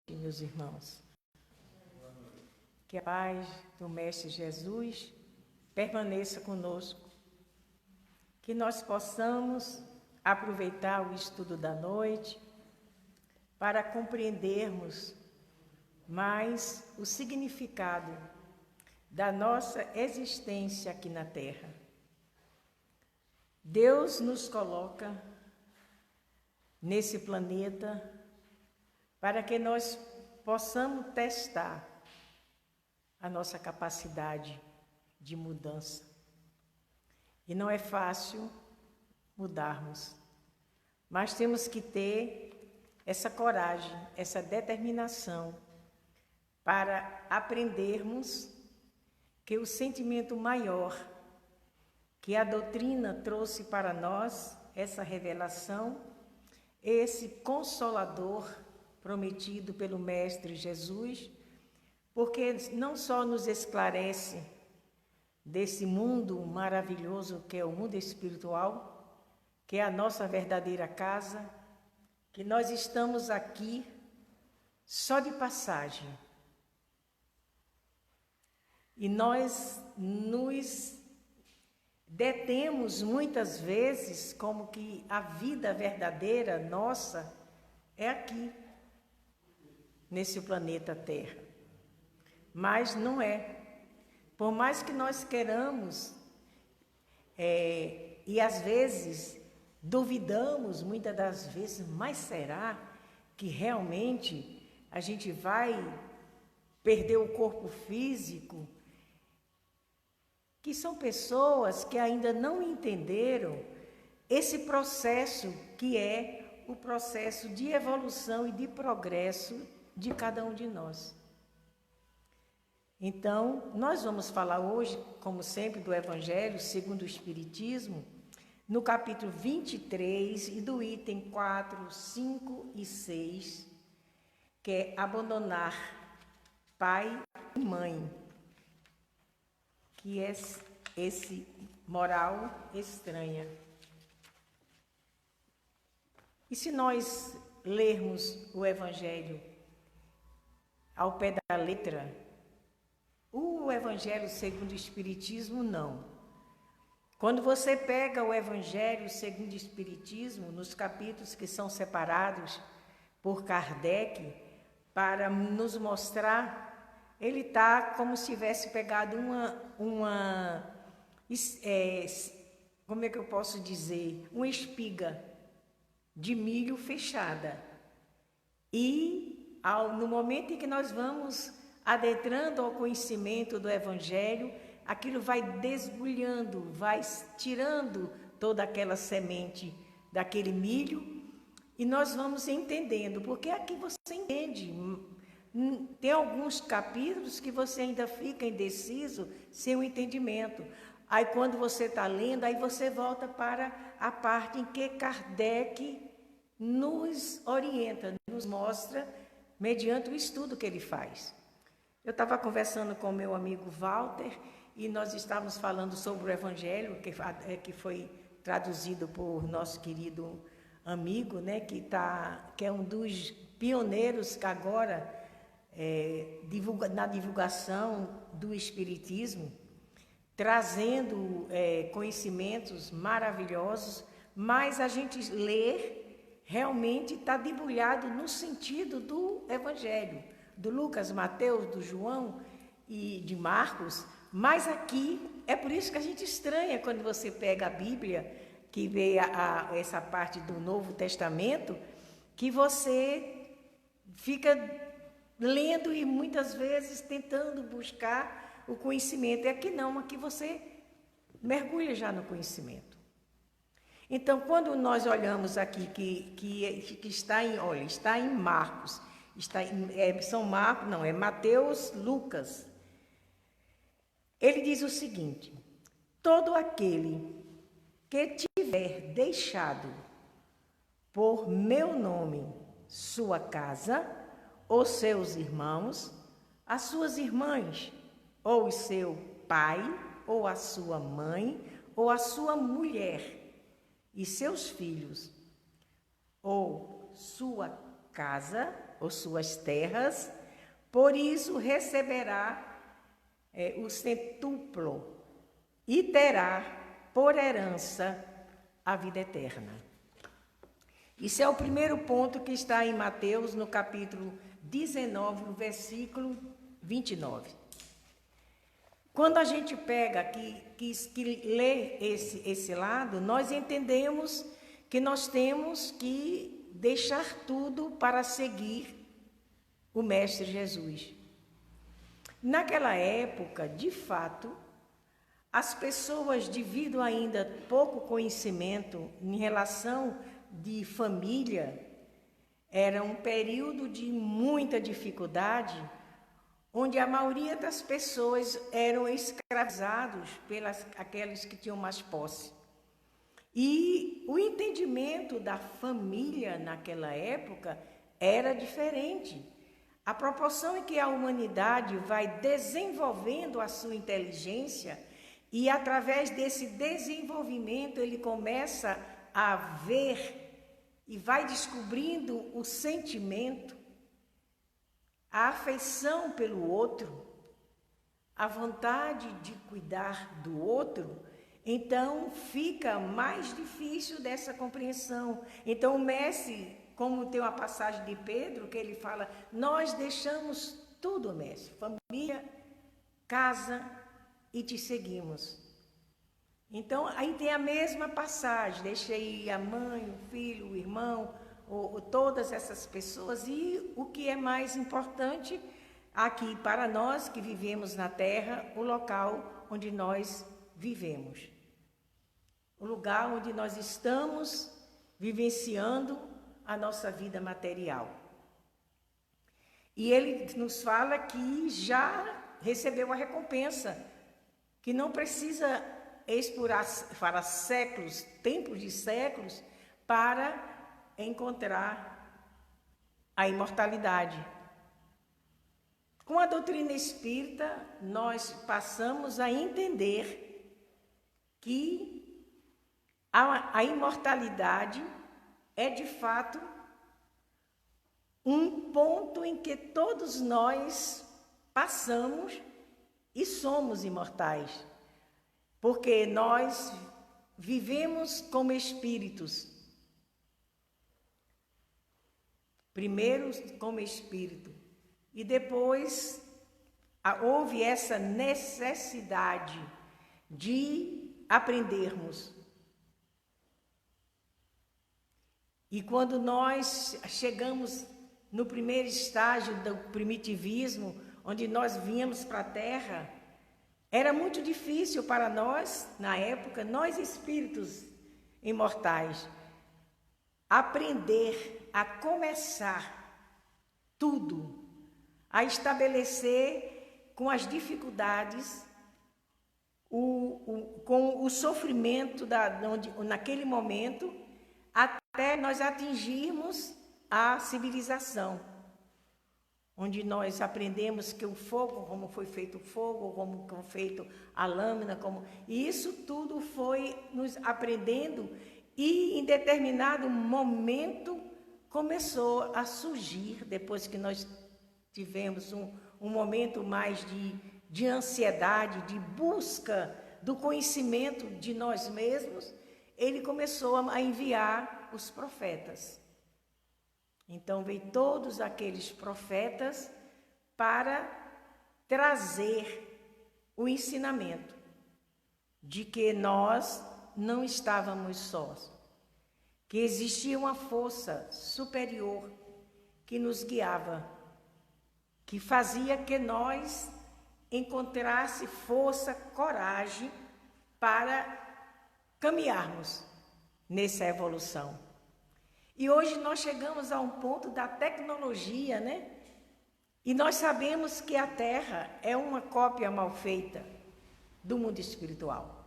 Meus irmãos. Que a paz do Mestre Jesus permaneça conosco, que nós possamos aproveitar o estudo da noite para compreendermos mais o significado da nossa existência aqui na Terra. Deus nos coloca nesse planeta para que nós possamos testar a nossa capacidade de mudança. E não é fácil mudarmos, mas temos que ter essa coragem, essa determinação para aprendermos que o sentimento maior que a doutrina trouxe para nós, essa revelação, esse consolador prometido pelo Mestre Jesus, porque não só nos esclarece desse mundo maravilhoso que é o mundo espiritual, que é a nossa verdadeira casa, que nós estamos aqui só de passagem. E nós nos detemos muitas vezes como que a vida verdadeira nossa é aqui, nesse planeta Terra. Mas não é. Por mais que nós queiramos, e às vezes duvidamos, muitas das vezes, mas será que realmente a gente vai perder o corpo físico? Que são pessoas que ainda não entenderam esse processo que é o processo de evolução e de progresso de cada um de nós. Então, nós vamos falar hoje, como sempre, do Evangelho segundo o Espiritismo, no capítulo 23 e do item 4, 5 e 6, que é abandonar pai e mãe, que é esse moral estranha. E se nós lermos o Evangelho ao pé da letra, o Evangelho segundo o Espiritismo, não. Quando você pega o Evangelho segundo o Espiritismo, nos capítulos que são separados por Kardec, para nos mostrar, ele está como se tivesse pegado como é que eu posso dizer? Uma espiga de milho fechada. E no momento em que nós vamos adentrando ao conhecimento do Evangelho, aquilo vai desbulhando, vai tirando toda aquela semente daquele milho e nós vamos entendendo, porque aqui você entende. Tem alguns capítulos que você ainda fica indeciso, sem o entendimento. Aí quando você está lendo, aí você volta para a parte em que Kardec nos orienta, nos mostra, mediante o estudo que ele faz. Eu estava conversando com o meu amigo Walter e nós estávamos falando sobre o Evangelho, que foi traduzido por nosso querido amigo, né, que é um dos pioneiros que agora, na divulgação do Espiritismo, trazendo conhecimentos maravilhosos, mas a gente ler realmente está debulhado no sentido do Evangelho, do Lucas, Mateus, do João e de Marcos, mas aqui é por isso que a gente estranha quando você pega a Bíblia, que vê essa parte do Novo Testamento, que você fica lendo e muitas vezes tentando buscar o conhecimento. E aqui não, aqui você mergulha já no conhecimento. Então, quando nós olhamos aqui que está em Marcos, Mateus, Lucas. Ele diz o seguinte: todo aquele que tiver deixado por meu nome sua casa, ou seus irmãos, as suas irmãs, ou o seu pai, ou a sua mãe, ou a sua mulher, e seus filhos, ou sua casa, ou suas terras, por isso receberá o centúplo e terá por herança a vida eterna. Isso é o primeiro ponto que está em Mateus, no capítulo 19, no versículo 29. Quando a gente pega aqui, que lê esse lado, nós entendemos que nós temos que deixar tudo para seguir o Mestre Jesus. Naquela época, de fato, as pessoas, devido ainda pouco conhecimento em relação de família, era um período de muita dificuldade, onde a maioria das pessoas eram escravizados pelas aqueles que tinham mais posse. E o entendimento da família naquela época era diferente. A proporção em que a humanidade vai desenvolvendo a sua inteligência e, através desse desenvolvimento, ele começa a ver e vai descobrindo o sentimento, a afeição pelo outro, a vontade de cuidar do outro, então fica mais difícil dessa compreensão. Então o mestre, como tem uma passagem de Pedro, que ele fala, nós deixamos tudo, mestre, família, casa, e te seguimos. Então, aí tem a mesma passagem, deixei a mãe, o filho, o irmão, todas essas pessoas, e o que é mais importante aqui para nós que vivemos na terra, o local onde nós vivemos. O lugar onde nós estamos vivenciando a nossa vida material. E ele nos fala que já recebeu a recompensa, que não precisa explorar para séculos, tempos de séculos, para encontrar a imortalidade. Com a doutrina espírita, nós passamos a entender que a imortalidade é, de fato, um ponto em que todos nós passamos e somos imortais, porque nós vivemos como espíritos. Primeiro como espírito, e depois houve essa necessidade de aprendermos. E quando nós chegamos no primeiro estágio do primitivismo, onde nós viemos para a Terra, era muito difícil para nós, na época, nós espíritos imortais, aprender a começar tudo, a estabelecer com as dificuldades, com o sofrimento naquele momento, até nós atingirmos a civilização, onde nós aprendemos que o fogo, como foi feito o fogo, como foi feito a lâmina, e isso tudo foi nos aprendendo, e em determinado momento começou a surgir, depois que nós tivemos um momento mais de ansiedade, de busca do conhecimento de nós mesmos, ele começou a enviar os profetas. Então, veio todos aqueles profetas para trazer o ensinamento de que nós não estávamos sós, que existia uma força superior que nos guiava, que fazia que nós encontrasse força, coragem para caminharmos nessa evolução. E hoje nós chegamos a um ponto da tecnologia, né? E nós sabemos que a Terra é uma cópia mal feita do mundo espiritual.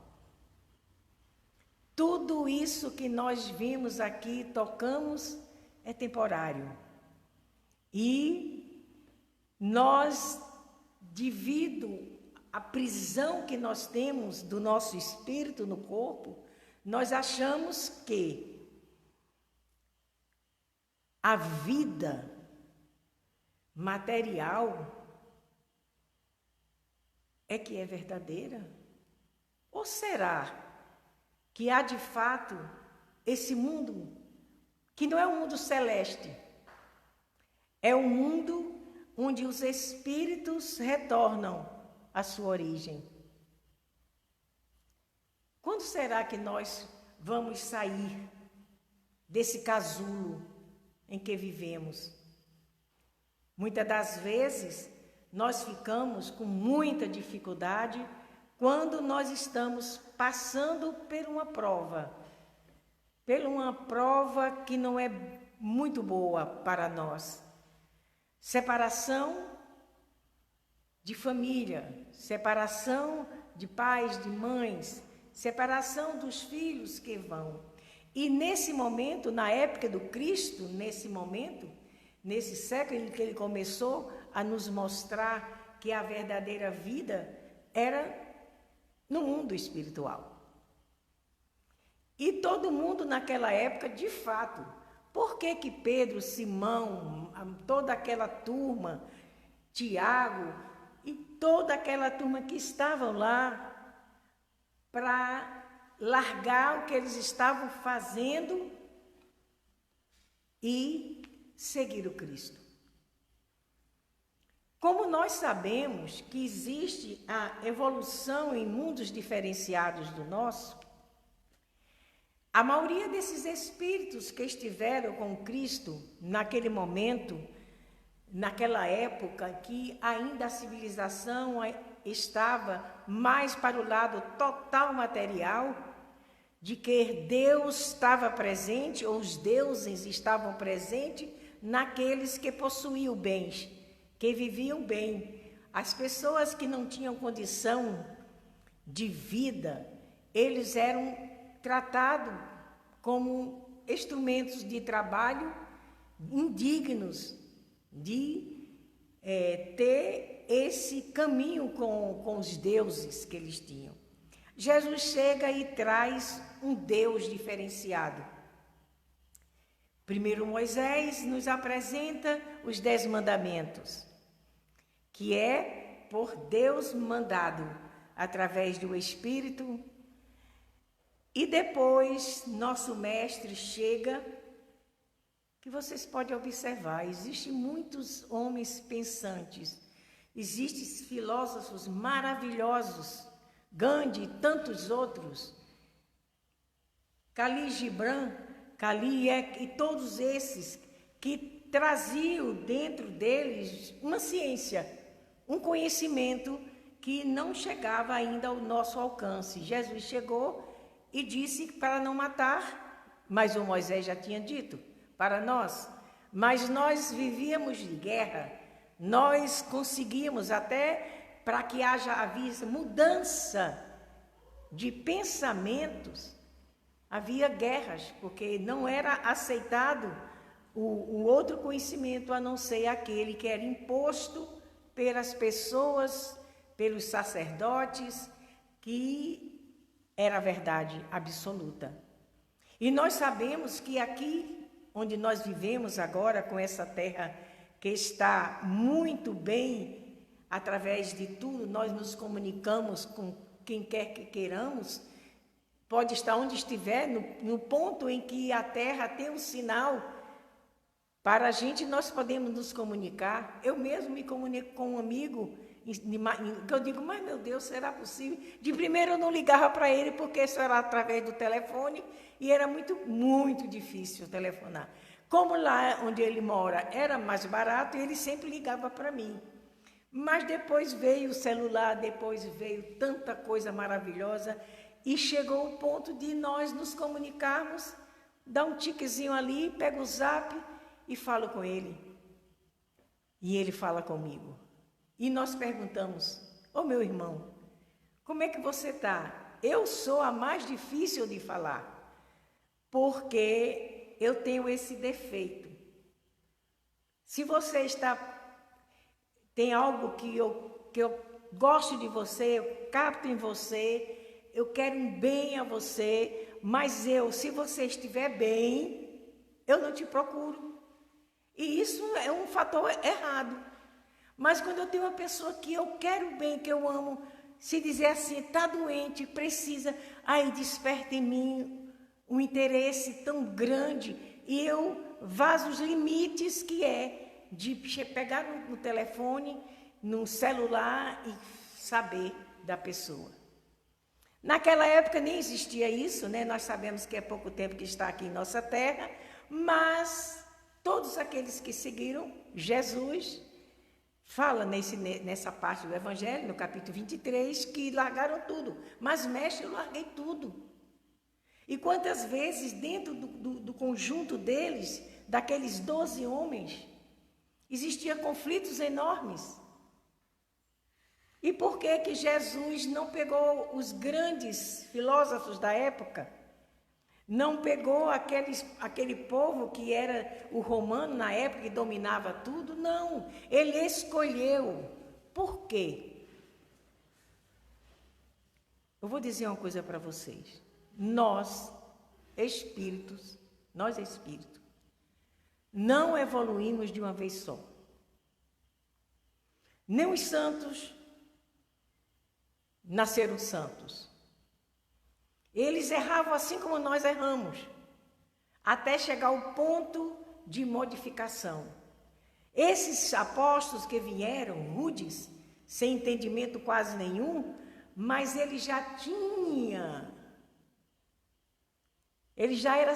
Tudo isso que nós vimos aqui, tocamos, é temporário. E nós, devido à prisão que nós temos do nosso espírito no corpo, nós achamos que a vida material é que é verdadeira? Ou será que há de fato esse mundo que não é um mundo celeste, é um mundo onde os espíritos retornam à sua origem? Quando será que nós vamos sair desse casulo em que vivemos? Muitas das vezes nós ficamos com muita dificuldade quando nós estamos passando por uma prova que não é muito boa para nós. Separação de família, separação de pais, de mães, separação dos filhos que vão. E nesse momento, na época do Cristo, nesse século em que ele começou a nos mostrar que a verdadeira vida era no mundo espiritual. E todo mundo naquela época, de fato, por que Pedro, Simão, toda aquela turma, Tiago e toda aquela turma que estavam lá para largar o que eles estavam fazendo e seguir o Cristo? Como nós sabemos que existe a evolução em mundos diferenciados do nosso, a maioria desses espíritos que estiveram com Cristo naquele momento, naquela época que ainda a civilização estava mais para o lado total material, de que Deus estava presente, ou os deuses estavam presentes naqueles que possuíam bens, que viviam bem. As pessoas que não tinham condição de vida, eles eram tratados como instrumentos de trabalho indignos de ter esse caminho com os deuses que eles tinham. Jesus chega e traz um Deus diferenciado. Primeiro Moisés nos apresenta os 10 mandamentos, que é por Deus mandado através do Espírito. E depois nosso mestre chega, que vocês podem observar, existem muitos homens pensantes, existem filósofos maravilhosos, Gandhi e tantos outros, Khalil Gibran, e todos esses que traziam dentro deles uma ciência, um conhecimento que não chegava ainda ao nosso alcance. Jesus chegou e disse para não matar, mas o Moisés já tinha dito para nós. Mas nós vivíamos de guerra, nós conseguimos até para que havia mudança de pensamentos, havia guerras, porque não era aceitado o outro conhecimento a não ser aquele que era imposto pelas pessoas, pelos sacerdotes, que era a verdade absoluta. E nós sabemos que aqui, onde nós vivemos agora, com essa terra que está muito bem, através de tudo, nós nos comunicamos com quem quer que queiramos, pode estar onde estiver, no ponto em que a terra tem um sinal, para a gente nós podemos nos comunicar. Eu mesmo me comunico com um amigo, que eu digo, mas meu Deus, será possível? De primeiro eu não ligava para ele, porque isso era através do telefone, e era muito, muito difícil telefonar. Como lá onde ele mora era mais barato, ele sempre ligava para mim. Mas depois veio o celular, depois veio tanta coisa maravilhosa, e chegou o ponto de nós nos comunicarmos, dá um tiquezinho ali, pega o zap e falo com ele. E ele fala comigo. E nós perguntamos, ô meu irmão, como é que você está? Eu sou a mais difícil de falar, porque eu tenho esse defeito. Se você tem algo que eu gosto de você, eu capto em você, eu quero um bem a você, mas se você estiver bem, eu não te procuro. E isso é um fator errado, Mas quando eu tenho uma pessoa que eu quero bem, que eu amo, se dizer assim, está doente, precisa, aí desperta em mim um interesse tão grande e eu vazo os limites que é de pegar no telefone, no celular e saber da pessoa. Naquela época nem existia isso, né? Nós sabemos que é pouco tempo que está aqui em nossa terra, mas todos aqueles que seguiram Jesus, fala nessa parte do Evangelho, no capítulo 23, que largaram tudo. Mas, mestre, eu larguei tudo. E quantas vezes, dentro do conjunto deles, daqueles 12 homens, existiam conflitos enormes. E por que Jesus não pegou os grandes filósofos da época? Não pegou aquele povo que era o romano na época, que dominava tudo? Não, ele escolheu. Por quê? Eu vou dizer uma coisa para vocês. Nós, espíritos, não evoluímos de uma vez só. Nem os santos nasceram santos. Eles erravam assim como nós erramos, até chegar ao ponto de modificação. Esses apóstolos que vieram, rudes, sem entendimento quase nenhum, mas ele já era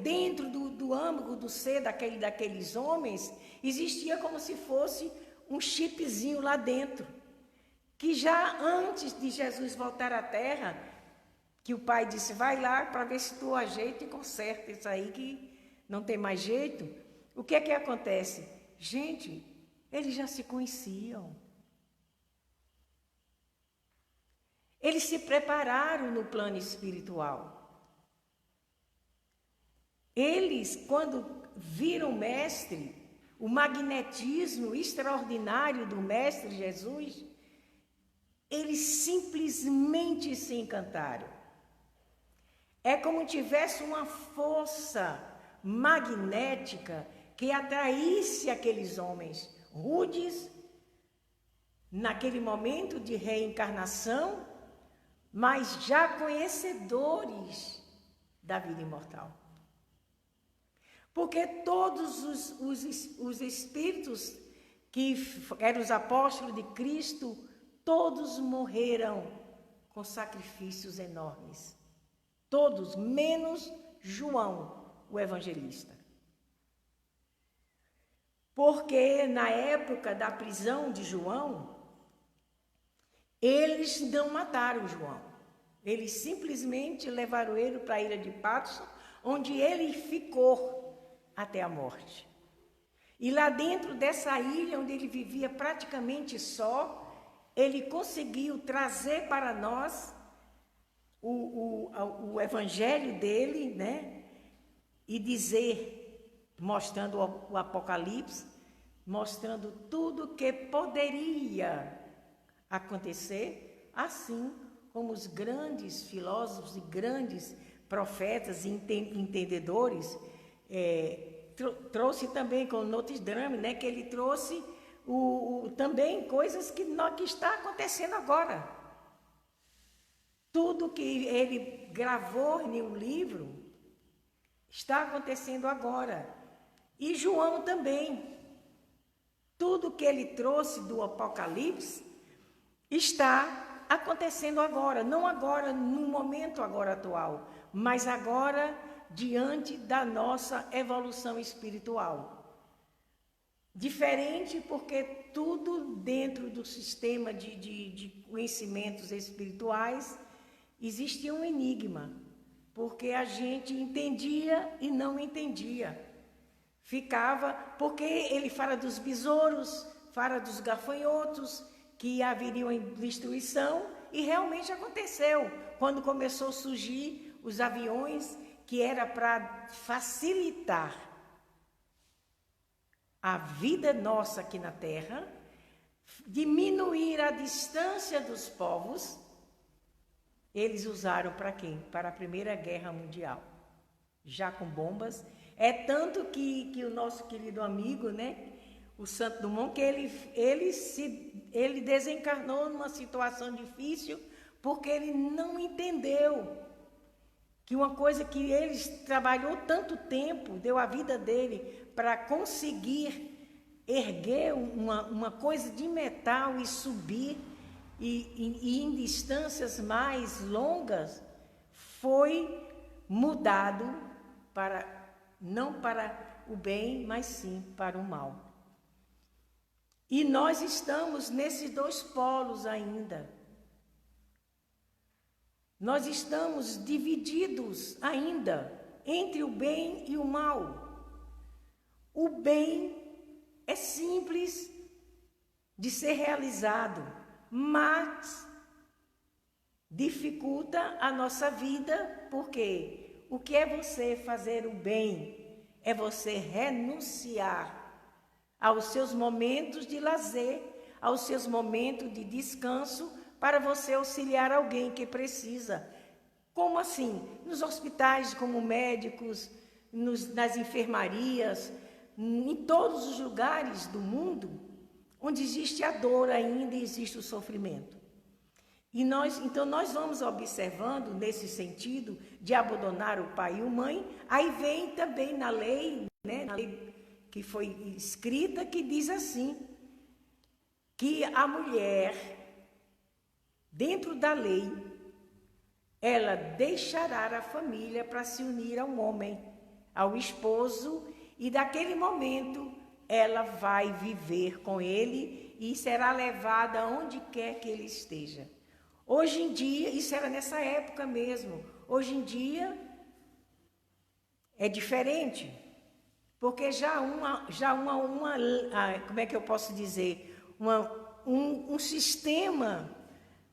dentro do âmago do ser daqueles homens, existia como se fosse um chipzinho lá dentro, que já antes de Jesus voltar à Terra, que o pai disse, vai lá para ver se tu ajeita e conserta isso aí que não tem mais jeito. O que é que acontece? Gente, eles já se conheciam. Eles se prepararam no plano espiritual. Eles, quando viram o mestre, o magnetismo extraordinário do mestre Jesus, eles simplesmente se encantaram. É como tivesse uma força magnética que atraísse aqueles homens rudes, naquele momento de reencarnação, mas já conhecedores da vida imortal. Porque todos os espíritos que eram os apóstolos de Cristo, todos morreram com sacrifícios enormes. Todos, menos João, o evangelista. Porque na época da prisão de João, eles não mataram João. Eles simplesmente levaram ele para a ilha de Patmos, onde ele ficou até a morte. E lá dentro dessa ilha, onde ele vivia praticamente só, ele conseguiu trazer para nós o evangelho dele, né? E dizer, mostrando o Apocalipse, mostrando tudo que poderia acontecer, assim como os grandes filósofos e grandes profetas e entendedores, trouxe também com Notre Dame, né? Que ele trouxe também coisas que está acontecendo agora. Tudo que ele gravou em um livro está acontecendo agora. E João também. Tudo que ele trouxe do Apocalipse está acontecendo agora. Não agora, no momento agora atual, mas agora diante da nossa evolução espiritual. Diferente porque tudo dentro do sistema de conhecimentos espirituais existia um enigma, porque a gente entendia e não entendia. Ficava, porque ele fala dos besouros, fala dos gafanhotos, que haveriam em destruição, e realmente aconteceu, quando começou a surgir os aviões, que era para facilitar a vida nossa aqui na Terra, diminuir a distância dos povos. Eles usaram para quem? Para a Primeira Guerra Mundial, já com bombas. É tanto que o nosso querido amigo, né, o Santo Dumont, que ele desencarnou numa situação difícil porque ele não entendeu que uma coisa que ele trabalhou tanto tempo, deu a vida dele para conseguir erguer uma coisa de metal e subir e em distâncias mais longas, foi mudado não para o bem, mas sim para o mal. E nós estamos nesses dois polos ainda. Nós estamos divididos ainda entre o bem e o mal. O bem é simples de ser realizado, mas dificulta a nossa vida, porque o que é você fazer o bem? É você renunciar aos seus momentos de lazer, aos seus momentos de descanso, para você auxiliar alguém que precisa. Como assim? Nos hospitais, como médicos, nas enfermarias, em todos os lugares do mundo, onde existe a dor ainda e existe o sofrimento. Então nós vamos observando nesse sentido de abandonar o pai e a mãe. Aí vem também na lei, né, na lei que foi escrita, que diz assim, que a mulher, dentro da lei, ela deixará a família para se unir ao homem, ao esposo, e daquele momento ela vai viver com ele e será levada aonde quer que ele esteja. Hoje em dia, isso era nessa época mesmo, hoje em dia é diferente, porque como é que eu posso dizer, um sistema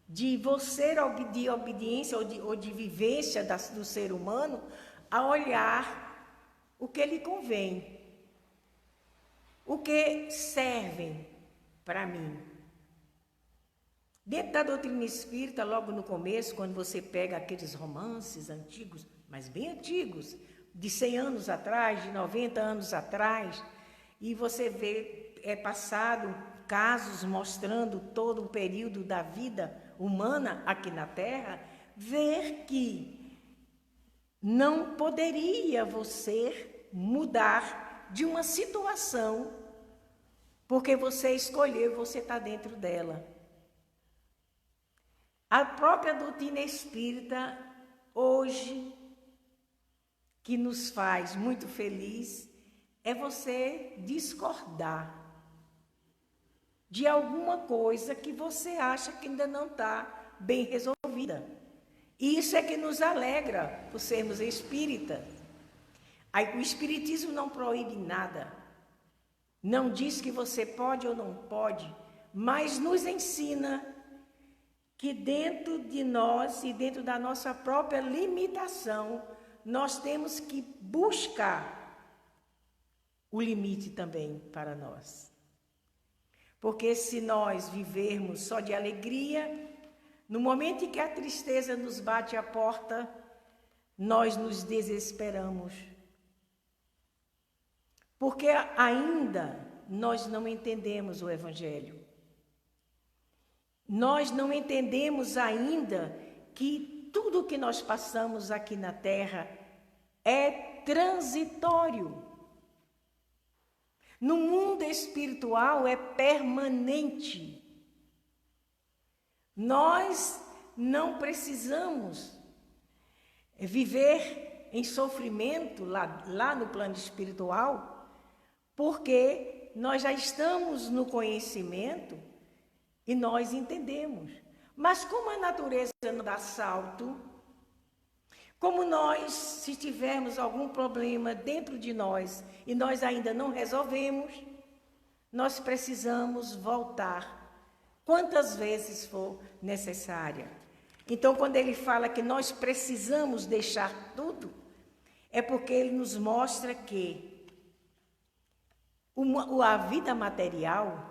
de você de obediência ou de vivência do ser humano a olhar o que lhe convém, o que serve para mim. Dentro da doutrina espírita, logo no começo, quando você pega aqueles romances antigos, mas bem antigos, de 100 anos atrás, de 90 anos atrás, e você vê, passado casos mostrando todo o período da vida humana aqui na Terra, ver que não poderia você mudar de uma situação, porque você escolheu, você está dentro dela. A própria doutrina espírita, hoje, que nos faz muito feliz, é você discordar de alguma coisa que você acha que ainda não está bem resolvida. E isso é que nos alegra por sermos espíritas. Aí, o espiritismo não proíbe nada, não diz que você pode ou não pode, mas nos ensina que dentro de nós e dentro da nossa própria limitação, nós temos que buscar o limite também para nós. Porque se nós vivermos só de alegria, no momento em que a tristeza nos bate à porta, nós nos desesperamos. Porque ainda nós não entendemos o Evangelho. Nós não entendemos ainda que tudo o que nós passamos aqui na Terra é transitório. No mundo espiritual é permanente. Nós não precisamos viver em sofrimento lá no plano espiritual, porque nós já estamos no conhecimento e nós entendemos. Mas como a natureza não dá salto, como nós, se tivermos algum problema dentro de nós e nós ainda não resolvemos, nós precisamos voltar quantas vezes for necessária. Então, quando ele fala que nós precisamos deixar tudo, é porque ele nos mostra que a vida material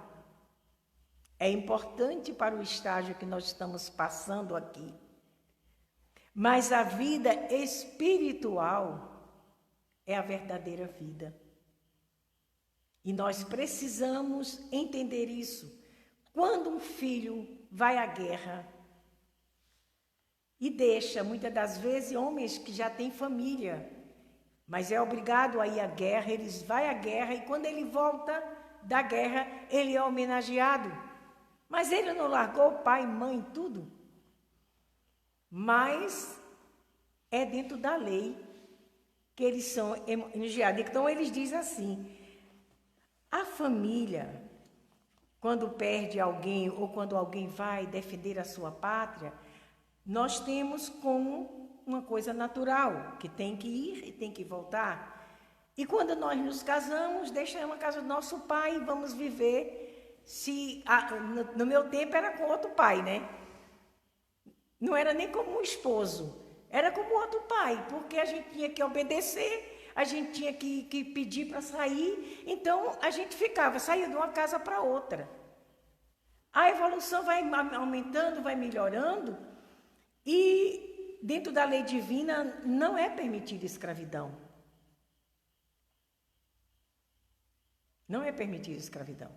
é importante para o estágio que nós estamos passando aqui. Mas a vida espiritual é a verdadeira vida. E nós precisamos entender isso. Quando um filho vai à guerra e deixa, muitas das vezes, homens que já têm família, mas é obrigado a ir à guerra, eles vão à guerra e quando ele volta da guerra, ele é homenageado. Mas ele não largou pai, mãe, tudo. Mas é dentro da lei que eles são homenageados. Então, eles dizem assim, a família, quando perde alguém ou quando alguém vai defender a sua pátria, nós temos como uma coisa natural, que tem que ir e tem que voltar. E quando nós nos casamos, deixamos a casa do nosso pai e vamos viver. No meu tempo era com outro pai, né? Não era nem como um esposo, era como outro pai, porque a gente tinha que obedecer, a gente tinha que pedir para sair, então a gente saía de uma casa para outra. A evolução vai aumentando, vai melhorando, e dentro da lei divina não é permitida escravidão. Não é permitida escravidão.